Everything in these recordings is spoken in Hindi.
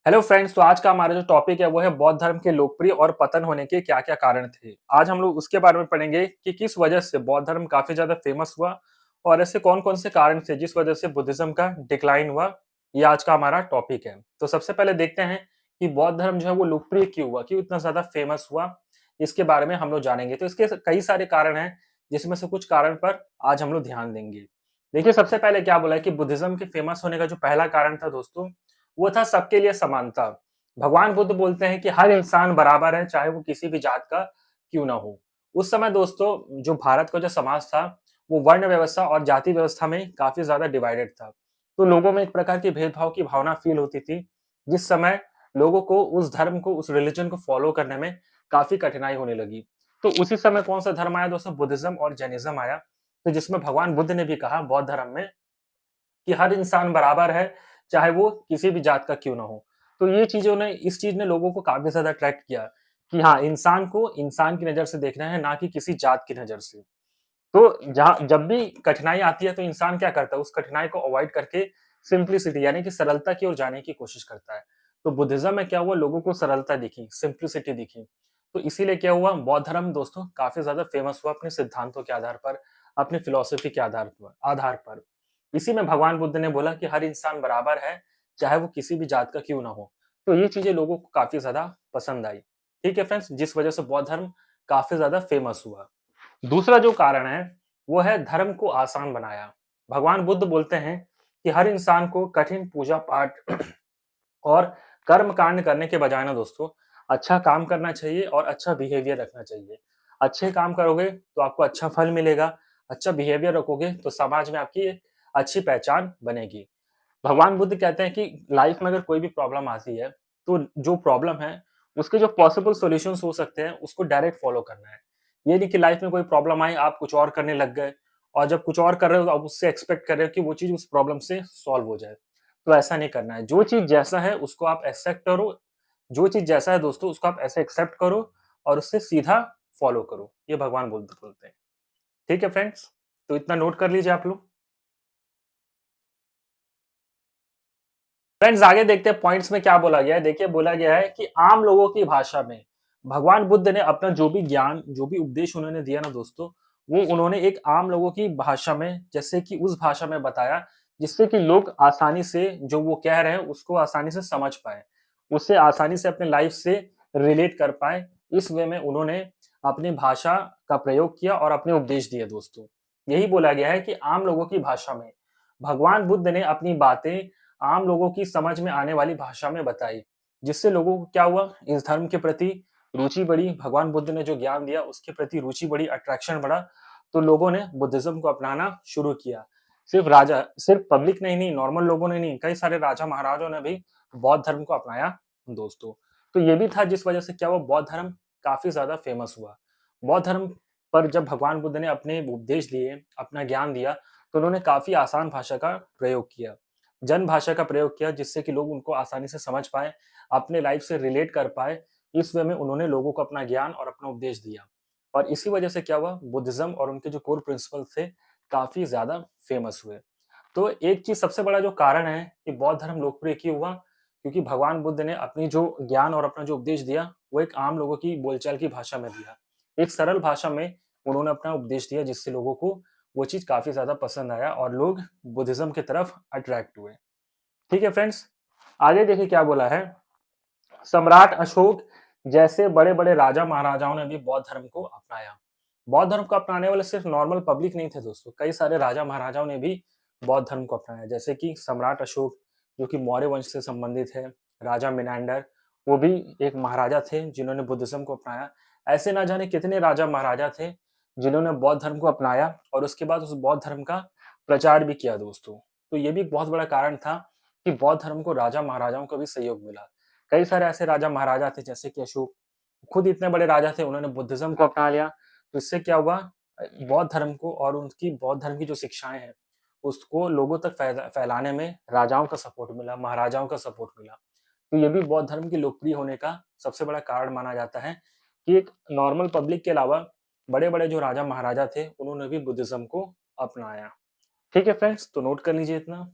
हेलो फ्रेंड्स, तो आज का हमारा जो टॉपिक है वो है बौद्ध धर्म के लोकप्रिय और पतन होने के क्या-क्या कारण थे। आज हम लोग उसके बारे में पढ़ेंगे कि किस वजह से बौद्ध धर्म काफ़ी ज़्यादा फेमस हुआ और ऐसे कौन-कौन से कारण थे जिस वजह से बुद्धिज़्म का डिक्लाइन हुआ। ये आज का हमारा टॉपिक है। तो सबसे पहले देखते हैं कि बौद्ध धर्म जो है वो लोकप्रिय क्यों हुआ? क्यों इतना ज़्यादा फेमस हुआ? इसके बारे में हम लोग जानेंगे। तो इसके कई सारे कारण हैं, जिसमें से कुछ कारण पर आज हम लोग ध्यान देंगे। देखिए, सबसे पहले क्या बोला है कि बुद्धिज़्म के फेमस होने का जो पहला कारण था दोस्तों, वो था सबके लिए समानता। भगवान बुद्ध बोलते हैं कि हर इंसान बराबर है, चाहे वो किसी भी जात का क्यों ना हो। उस समय दोस्तों जो भारत का जो समाज था, वो वर्ण व्यवस्था और जाति व्यवस्था में काफ़ी ज़्यादा डिवाइडेड था। तो लोगों में एक प्रकार की भेदभाव की भावना फ़ील होती थी, जिस समय लोगों को उस धर्म को, उस रिलिजन को फ़ॉलो करने में काफ़ी कठिनाई होने लगी। तो उसी समय कौन-सा धर्म आया दोस्तों? बुद्धिज़्म और जैनिज़्म आया। तो जिसमें भगवान बुद्ध ने भी कहा बौद्ध धर्म में कि हर इंसान बराबर है, चाहे वो किसी भी जात का क्यों ना हो। तो ये चीज़ों ने इस चीज़ ने लोगों को काफ़ी ज़्यादा अट्रैक्ट किया कि हाँ, इंसान को इंसान की नज़र से देखना है, ना कि किसी जात की नज़र से। तो जहाँ जब भी कठिनाई आती है तो इंसान क्या करता है? उस कठिनाई को अवॉइड करके सिंप्लिसिटी यानी कि सरलता की ओर जाने की कोशिश करता है। तो बुद्धिज़्म में क्या हुआ? लोगों को सरलता दिखी, सिंप्लिसिटी दिखी। तो इसीलिए क्या हुआ? बौद्ध धर्म दोस्तों काफ़ी ज़्यादा फेमस हुआ अपने सिद्धांतों के आधार पर, अपनी फिलॉसफी के आधार पर। इसी में भगवान बुद्ध ने बोला कि हर इंसान बराबर है, चाहे वो किसी भी जात का क्यों ना हो। तो ये चीज़ें लोगों को काफ़ी ज़्यादा पसंद आई। ठीक है फ्रेंड्स? जिस वजह से बौद्ध धर्म काफ़ी ज़्यादा फेमस हुआ। दूसरा जो कारण है, वो है धर्म को आसान बनाया। भगवान बुद्ध बोलते हैं कि हर इंसान को कठिन पूजा-पाठ और कर्म कांड करने के बजाय ना दोस्तों, अच्छा काम करना चाहिए और अच्छा बिहेवियर रखना चाहिए। अच्छे काम करोगे तो आपको अच्छा फल मिलेगा, अच्छा बिहेवियर रखोगे तो समाज में आपकी एक अच्छी पहचान बनेगी। भगवान बुद्ध कहते हैं कि लाइफ में अगर कोई भी प्रॉब्लम आती है, तो जो प्रॉब्लम है, उसके जो पॉसिबल सॉल्यूशंस हो सकते हैं, उसको डायरेक्ट फॉलो करना है। ये नहीं कि लाइफ में कोई प्रॉब्लम आई, आप कुछ और करने लग गए और जब कुछ और कर रहे हो, तो आप उससे एक्सपेक्ट कर रहे हो कि वो चीज़ उस प्रॉब्लम से सॉल्व हो जाए। तो ऐसा नहीं करना है। जो चीज़ जैसा है, उसको आप एक्सेप्ट करो। जो चीज़ जैसा है दोस्तों, उसको आप ऐसे एक्सेप्ट करो और उससे सीधा फॉलो करो। ये भगवान बुद्ध बोलते हैं। ठीक है फ्रेंड्स? तो इतना नोट कर लीजिए आप लोग। फ्रेंड्स आगे देखते हैं पॉइंट्स में क्या बोला गया है। देखिए बोला गया है कि आम लोगों की भाषा में भगवान बुद्ध ने अपना जो भी ज्ञान, जो भी उपदेश उन्होंने दिया ना दोस्तों, वो उन्होंने एक आम लोगों की भाषा में, जैसे कि उस भाषा में बताया, जिससे कि लोग आसानी से जो वो कह रहे हैं उसको आसानी से समझ पाए, उससे आसानी से अपने लाइफ से रिलेट कर पाए। इस वे में उन्होंने अपनी भाषा का प्रयोग किया और अपने उपदेश दिए दोस्तों। यही बोला गया है कि आम लोगों की भाषा में भगवान बुद्ध ने अपनी बातें आम लोगों की समझ में आने वाली भाषा में बताई, जिससे लोगों को क्या हुआ, इस धर्म के प्रति रुचि बढ़ी। भगवान बुद्ध ने जो ज्ञान दिया उसके प्रति रुचि बढ़ी, अट्रैक्शन बढ़ा। तो लोगों ने बुद्धिज्म को अपनाना शुरू किया। सिर्फ पब्लिक ने ही नहीं, नॉर्मल लोगों ने नहीं, कई सारे राजा महाराजों ने भी बौद्ध धर्म को अपनाया दोस्तों। तो ये भी था जिस वजह से क्या हुआ, बौद्ध धर्म काफी ज्यादा फेमस हुआ। बौद्ध धर्म पर जब भगवान बुद्ध ने अपने उपदेश दिए, अपना ज्ञान दिया, तो उन्होंने काफी आसान भाषा का प्रयोग किया, जन भाषा का प्रयोग किया, जिससे कि लोग उनको आसानी से समझ पाएँ, अपने लाइफ से रिलेट कर पाएँ। इस वे में उन्होंने लोगों को अपना ज्ञान और अपना उपदेश दिया और इसी वजह से क्या हुआ, बुद्धिज़्म और उनके जो कोर प्रिंसिपल थे, काफ़ी ज़्यादा फेमस हुए। तो एक चीज़ सबसे बड़ा जो कारण है कि बौद्ध धर्म लोकप्रिय क्यों हुआ, क्योंकि भगवान बुद्ध ने अपनी जो ज्ञान और अपना जो उपदेश दिया, वो एक आम लोगों की बोलचाल की भाषा में दिया। एक सरल भाषा में उन्होंने अपना उपदेश दिया, जिससे लोगों को वो चीज़ काफ़ी ज़्यादा पसंद आया और लोग बुद्धिज़्म की तरफ अट्रैक्ट हुए। ठीक है फ्रेंड्स, आगे देखिए क्या बोला है। सम्राट अशोक जैसे बड़े-बड़े राजा महाराजाओं ने भी बौद्ध धर्म को अपनाया। बौद्ध धर्म को अपनाने वाले सिर्फ नॉर्मल पब्लिक नहीं थे दोस्तों, कई सारे राजा महाराजाओं ने भी बौद्ध धर्म को अपनाया। जैसे कि सम्राट अशोक जो कि मौर्य वंश से संबंधित है, राजा मिनांडर वो भी एक महाराजा थे जिन्होंने बुद्धिज्म को अपनाया। ऐसे ना जाने कितने राजा महाराजा थे जिन्होंने बौद्ध धर्म को अपनाया और उसके बाद उस बौद्ध धर्म का प्रचार भी किया दोस्तों। तो ये भी एक बहुत बड़ा कारण था कि बौद्ध धर्म को राजा महाराजाओं का भी सहयोग मिला। कई सारे ऐसे राजा महाराजा थे जैसे कि अशोक, खुद इतने बड़े राजा थे, उन्होंने बुद्धिज्म को अपना लिया। तो इससे क्या हुआ, बौद्ध धर्म को और उनकी बौद्ध धर्म की जो शिक्षाएँ हैं, उसको लोगों तक फैलाने में राजाओं का सपोर्ट मिला, महाराजाओं का सपोर्ट मिला। तो ये भी बौद्ध धर्म के लोकप्रिय होने का सबसे बड़ा कारण माना जाता है कि एक नॉर्मल पब्लिक के अलावा बड़े-बड़े जो राजा महाराजा थे, उन्होंने भी बुद्धिज्म को अपनाया। ठीक है फ्रेंड्स, तो नोट कर लीजिए इतना।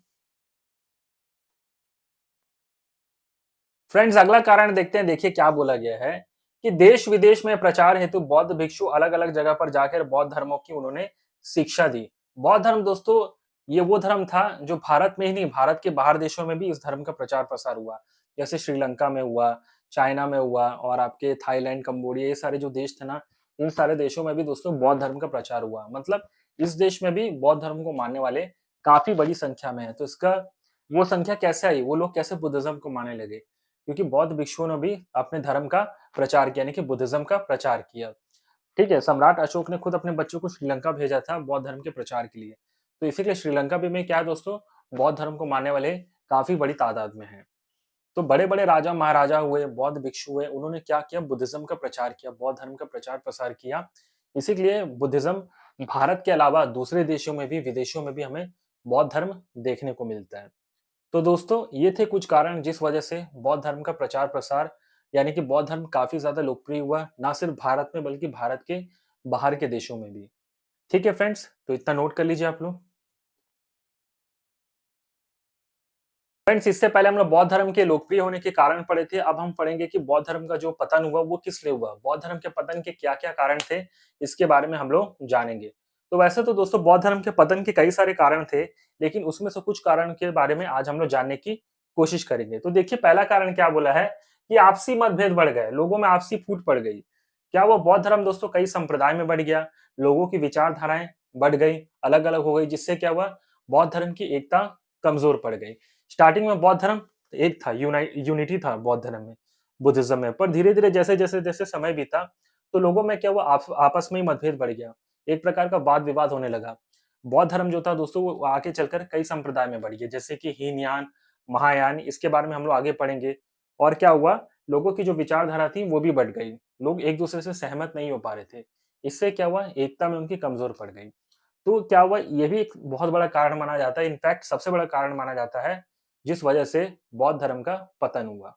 फ्रेंड्स अगला कारण देखते हैं, देखिए क्या बोला गया है कि देश विदेश में प्रचार हेतु बौद्ध भिक्षु अलग अलग जगह पर जाकर बौद्ध धर्मों की उन्होंने शिक्षा दी। बौद्ध धर्म दोस्तों ये वो धर्म था जो भारत में ही नहीं, भारत के बाहर देशों में भी इस धर्म का प्रचार प्रसार हुआ। जैसे श्रीलंका में हुआ, चाइना में हुआ और आपके थाईलैंड, कंबोडिया, ये सारे जो देश थे ना, इन सारे देशों में भी दोस्तों बौद्ध धर्म का प्रचार हुआ। मतलब इस देश में भी बौद्ध धर्म को मानने वाले काफी बड़ी संख्या में है। तो इसका वो संख्या कैसे आई, वो लोग कैसे बुद्धिज्म को मानने लगे, क्योंकि बौद्ध भिक्षुओं ने भी अपने धर्म का प्रचार किया, यानी कि बुद्धिज्म का प्रचार किया। ठीक है, सम्राट अशोक ने खुद अपने बच्चों को श्रीलंका भेजा था बौद्ध धर्म के प्रचार के लिए। तो इसीलिए श्रीलंका भी में क्या है दोस्तों, बौद्ध धर्म को मानने वाले काफी बड़ी तादाद में हैं। तो बड़े-बड़े राजा महाराजा हुए, बौद्ध भिक्षु हुए, उन्होंने क्या किया, बुद्धिज्म का प्रचार किया, बौद्ध धर्म का प्रचार प्रसार किया। इसी के लिए बुद्धिज्म भारत के अलावा दूसरे देशों में भी, विदेशों में भी हमें बौद्ध धर्म देखने को मिलता है। तो दोस्तों ये थे कुछ कारण जिस वजह से बौद्ध धर्म का प्रचार प्रसार, यानी कि बौद्ध धर्म काफी ज्यादा लोकप्रिय हुआ, ना सिर्फ भारत में बल्कि भारत के बाहर के देशों में भी। ठीक है फ्रेंड्स, तो इतना नोट कर लीजिए आप लोग। फ्रेंड्स इससे पहले हम लोग बौद्ध धर्म के लोकप्रिय होने के कारण पढ़े थे, अब हम पढ़ेंगे कि बौद्ध धर्म का जो पतन हुआ वो किस लिए हुआ, बौद्ध धर्म के पतन के क्या क्या कारण थे, इसके बारे में हम लोग जानेंगे। तो वैसे तो दोस्तों बौद्ध धर्म के पतन के कई सारे कारण थे, लेकिन उसमें से कुछ कारण के बारे में आज हम लोग जानने की कोशिश करेंगे। तो देखिए पहला कारण क्या बोला है कि आपसी मतभेद बढ़ गए, लोगों में आपसी फूट पड़ गई। क्या हुआ, बौद्ध धर्म दोस्तों कई संप्रदाय में बढ़ गया, लोगों की विचारधाराएं बढ़ गई, अलग अलग हो गई, जिससे क्या हुआ, बौद्ध धर्म की एकता कमजोर पड़ गई। स्टार्टिंग में बौद्ध धर्म एक था, यूनिटी था बौद्ध धर्म में, बुद्धिज्म में, पर धीरे धीरे जैसे जैसे जैसे समय बीता तो लोगों में क्या हुआ, आपस में ही मतभेद बढ़ गया, एक प्रकार का वाद विवाद होने लगा। बौद्ध धर्म जो था दोस्तों वो आगे चलकर कई संप्रदाय में बढ़ गया, जैसे कि हीनयान, महायान, इसके बारे में हम लोग आगे पढ़ेंगे। और क्या हुआ, लोगों की जो विचारधारा थी वो भी बढ़ गई, लोग एक दूसरे से सहमत नहीं हो पा रहे थे, इससे क्या हुआ, एकता में उनकी कमजोर पड़ गई। तो क्या हुआ, ये भी एक बहुत बड़ा कारण माना जाता है, इनफैक्ट सबसे बड़ा कारण माना जाता है जिस वजह से बौद्ध धर्म का पतन हुआ।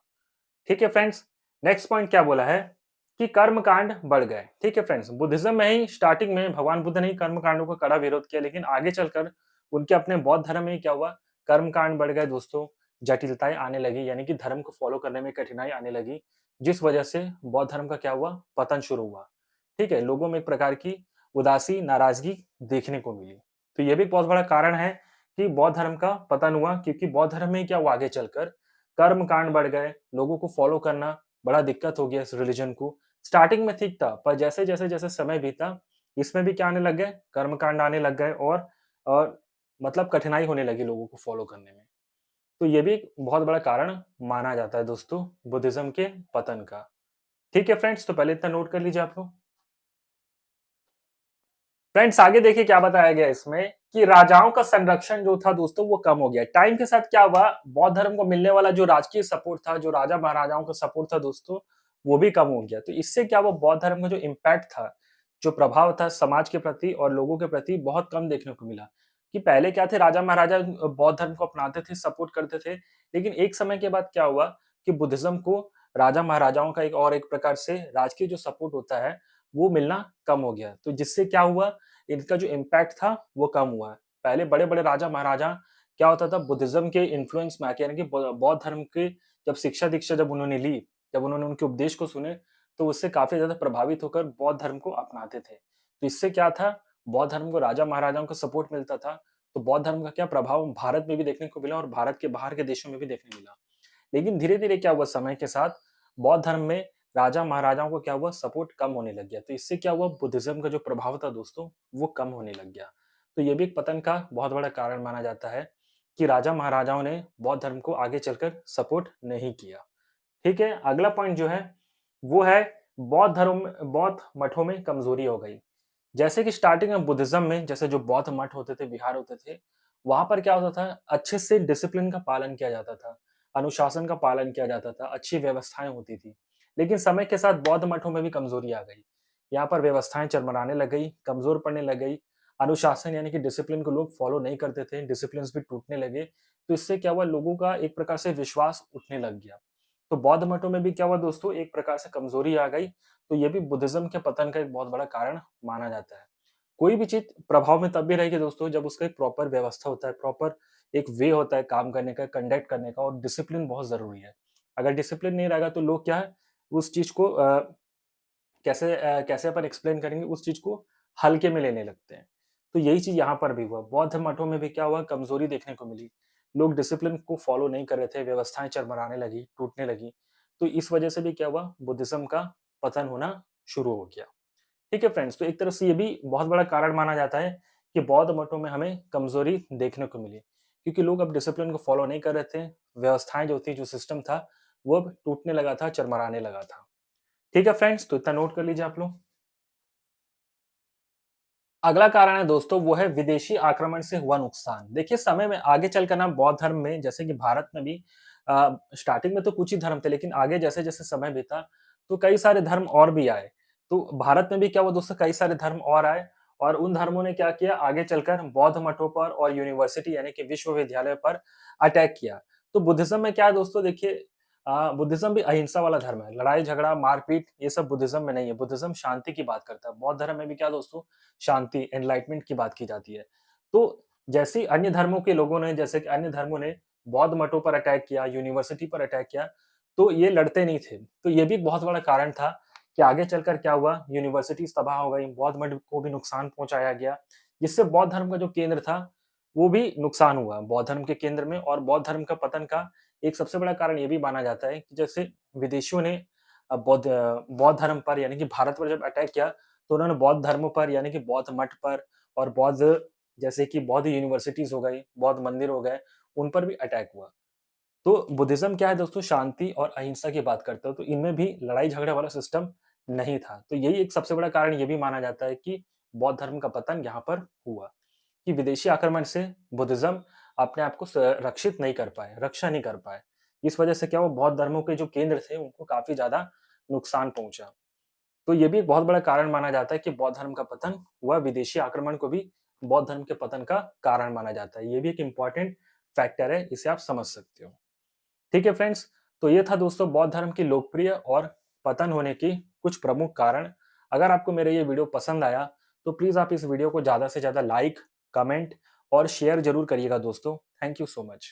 ठीक है फ्रेंड्स, नेक्स्ट पॉइंट क्या बोला है कि कर्म कांड बढ़ गए। ठीक है फ्रेंड्स, बुद्धिज्म में ही स्टार्टिंग में भगवान बुद्ध ने ही कर्म कांडों का कड़ा विरोध किया, लेकिन आगे चलकर उनके अपने बौद्ध धर्म में ही क्या हुआ, कर्म कांड बढ़ गए दोस्तों, जटिलताएं आने लगी, यानी कि धर्म को फॉलो करने में कठिनाई आने लगी, जिस वजह से बौद्ध धर्म का क्या हुआ, पतन शुरू हुआ। ठीक है, लोगों में एक प्रकार की उदासी, नाराजगी देखने को मिली। तो ये भी बहुत बड़ा कारण है कि बौद्ध धर्म का पतन हुआ, क्योंकि बौद्ध धर्म में क्या हुआ, आगे चलकर कर्म कांड बढ़ गए, लोगों को फॉलो करना बड़ा दिक्कत हो गया इस रिलीजन को। स्टार्टिंग में ठीक था, पर जैसे जैसे जैसे समय बीता इसमें भी क्या आने लग गए, कर्म कांड आने लग गए, और मतलब कठिनाई होने लगी लोगों को फॉलो करने में। तो ये भी एक बहुत बड़ा कारण माना जाता है दोस्तों बुद्धिज्म के पतन का। ठीक है फ्रेंड्स, तो पहले इतना नोट कर लीजिए आप लोग। फ्रेंड्स आगे देखिए क्या बताया गया इसमें कि राजाओं का संरक्षण जो था दोस्तों वो कम हो गया। टाइम के साथ क्या हुआ, बौद्ध धर्म को मिलने वाला जो राजकीय सपोर्ट था, जो राजा महाराजाओं का सपोर्ट था दोस्तों, वो भी कम हो गया। तो इससे क्या हुआ, बौद्ध धर्म का जो इम्पैक्ट था, जो प्रभाव था समाज के प्रति और लोगों के प्रति, बहुत कम देखने को मिला। कि पहले क्या थे, राजा महाराजा बौद्ध धर्म को अपनाते थे, सपोर्ट करते थे, लेकिन एक समय के बाद क्या हुआ कि बुद्धिज्म को राजा महाराजाओं का एक प्रकार से राजकीय जो सपोर्ट होता है वो मिलना कम हो गया। तो जिससे क्या हुआ, इनका जो इम्पैक्ट था वो कम हुआ है। पहले बड़े-बड़े राजा महाराजा क्या होता था, बुद्धिज्म के इन्फ्लुएंस में आके, यानी कि बौद्ध धर्म की जब शिक्षा दीक्षा जब उन्होंने ली, जब उन्होंने उनके उपदेश को सुने, तो उससे काफ़ी ज़्यादा प्रभावित होकर बौद्ध धर्म को अपनाते थे। तो इससे क्या था, बौद्ध धर्म को राजा महाराजाओं का सपोर्ट मिलता था, तो बौद्ध धर्म का क्या प्रभाव भारत में भी देखने को मिला और भारत के बाहर के देशों में भी देखने मिला। लेकिन धीरे-धीरे क्या हुआ, समय के साथ बौद्ध धर्म में राजा महाराजाओं को क्या हुआ, सपोर्ट कम होने लग गया। तो इससे क्या हुआ, बुद्धिज्म का जो प्रभाव था दोस्तों वो कम होने लग गया। तो ये भी एक पतन का बहुत बड़ा कारण माना जाता है कि राजा महाराजाओं ने बौद्ध धर्म को आगे चलकर सपोर्ट नहीं किया। ठीक है, अगला पॉइंट जो है वो है बौद्ध मठों में कमजोरी हो गई। जैसे कि स्टार्टिंग में बुद्धिज्म में जैसे जो बौद्ध मठ होते थे, विहार होते थे, वहाँ पर क्या होता था, अच्छे से डिसिप्लिन का पालन किया जाता था, अनुशासन का पालन किया जाता था, अच्छी व्यवस्थाएँ होती थी। लेकिन समय के साथ बौद्ध मठों में भी कमज़ोरी आ गई। यहाँ पर व्यवस्थाएँ चरमराने लग गई, कमज़ोर पड़ने लग गई, अनुशासन यानी कि डिसिप्लिन को लोग फॉलो नहीं करते थे, डिसिप्लिन्स भी टूटने लगे। तो इससे क्या हुआ, लोगों का एक प्रकार से विश्वास उठने लग गया। तो बौद्ध मठों में भी क्या हुआ दोस्तों, एक प्रकार से कमज़ोरी आ गई। तो ये भी बुद्धिज्म के पतन का एक बहुत बड़ा कारण माना जाता है। कोई भी चीज़ प्रभाव में तब भी रहेगी दोस्तों जब उसका एक प्रॉपर व्यवस्था होता है, प्रॉपर एक वे होता है काम करने का, कंडक्ट करने का, और डिसिप्लिन बहुत ज़रूरी है। अगर डिसिप्लिन नहीं रहेगा तो लोग क्या है, उस चीज़ को कैसे अपन एक्सप्लेन करेंगे, उस चीज़ को हल्के में लेने लगते हैं। तो यही चीज़ यहाँ पर भी हुआ। बौद्ध मठों में भी क्या हुआ, कमज़ोरी देखने को मिली। लोग डिसिप्लिन को फ़ॉलो नहीं कर रहे थे, व्यवस्थाएँ चरमराने लगी, टूटने लगी। तो इस वजह से भी क्या हुआ, बुद्धिज़्म का पतन होना शुरू हो गया। ठीक है फ्रेंड्स, तो एक तरह से ये भी बहुत बड़ा कारण माना जाता है कि बौद्ध मठों में हमें कमज़ोरी देखने को मिली। क्योंकि लोग अब डिसिप्लिन को फ़ॉलो नहीं कर रहे थे, व्यवस्थाएँ जो थी, जो सिस्टम था, वो अब टूटने लगा था, चरमराने लगा था। ठीक है फ्रेंड्स, तो इतना नोट कर लीजिए आप लोग। अगला कारण है दोस्तों, वो है विदेशी आक्रमण से हुआ नुकसान। देखिए समय में आगे चलकर ना बौद्ध धर्म में, जैसे कि भारत में भी स्टार्टिंग में तो कुछ ही धर्म थे, लेकिन आगे जैसे-जैसे समय बीता तो कई सारे धर्म और भी आए। तो भारत में भी क्या हुआ दोस्तों, कई सारे धर्म और आए और उन धर्मों ने क्या किया, आगे चलकर बौद्ध मठों पर और यूनिवर्सिटी यानी कि विश्वविद्यालय पर अटैक किया। तो बुद्धिज़्म में क्या है दोस्तों, देखिए बुद्धिज़्म भी अहिंसा वाला धर्म है। लड़ाई झगड़ा, मारपीट ये सब बुद्धिज़्म में नहीं है। बुद्धिज़्म शांति की बात करता है। बौद्ध धर्म में भी क्या दोस्तों, शांति, एनलाइटमेंट की बात की जाती है। तो जैसे ही अन्य धर्मों के लोगों ने, जैसे कि अन्य धर्मों ने बौद्ध मठों पर अटैक किया, यूनिवर्सिटी पर अटैक किया, तो ये लड़ते नहीं थे। तो ये भी एक बहुत बड़ा कारण था कि आगे चलकर क्या हुआ, यूनिवर्सिटीज़ तबाह हो गई, बौद्ध मठ को भी नुकसान पहुँचाया गया, जिससे बौद्ध धर्म का जो केंद्र था, वो भी नुकसान हुआ। बौद्ध धर्म के केंद्र में और बौद्ध धर्म का पतन का एक सबसे बड़ा कारण ये भी माना जाता है कि जैसे विदेशियों ने बौद्ध धर्म पर यानी कि भारत पर जब अटैक किया, तो उन्होंने बौद्ध धर्मों पर यानी कि बौद्ध मठ पर और बौद्ध, जैसे कि बौद्ध यूनिवर्सिटीज़ हो गई, बौद्ध मंदिर हो गए, उन पर भी अटैक हुआ। तो बुद्धिज़्म क्या है दोस्तों, शांति और अहिंसा की बात करता है, तो इनमें भी लड़ाई झगड़े वाला सिस्टम नहीं था। तो यही एक सबसे बड़ा कारण ये भी माना जाता है कि बौद्ध धर्म का पतन यहाँ पर हुआ, कि विदेशी आक्रमण से बुद्धिज़्म अपने आप को रक्षित नहीं कर पाए, रक्षा नहीं कर पाए। इस वजह से क्या हुआ, बौद्ध धर्मों के जो केंद्र थे, उनको काफ़ी ज़्यादा नुकसान पहुँचा। तो ये भी एक बहुत बड़ा कारण माना जाता है कि बौद्ध धर्म का पतन हुआ, विदेशी आक्रमण को भी बौद्ध धर्म के पतन का कारण माना जाता है। ये भी एक इम्पोर्टेंट फैक्टर है, इसे आप समझ सकते हो। ठीक है फ्रेंड्स, तो ये था दोस्तों बौद्ध धर्म की लोकप्रिय और पतन होने की कुछ प्रमुख कारण। अगर आपको मेरा ये वीडियो पसंद आया, तो प्लीज़ आप इस वीडियो को ज़्यादा से ज़्यादा लाइक, कमेंट और शेयर ज़रूर करिएगा दोस्तों। Thank you so much.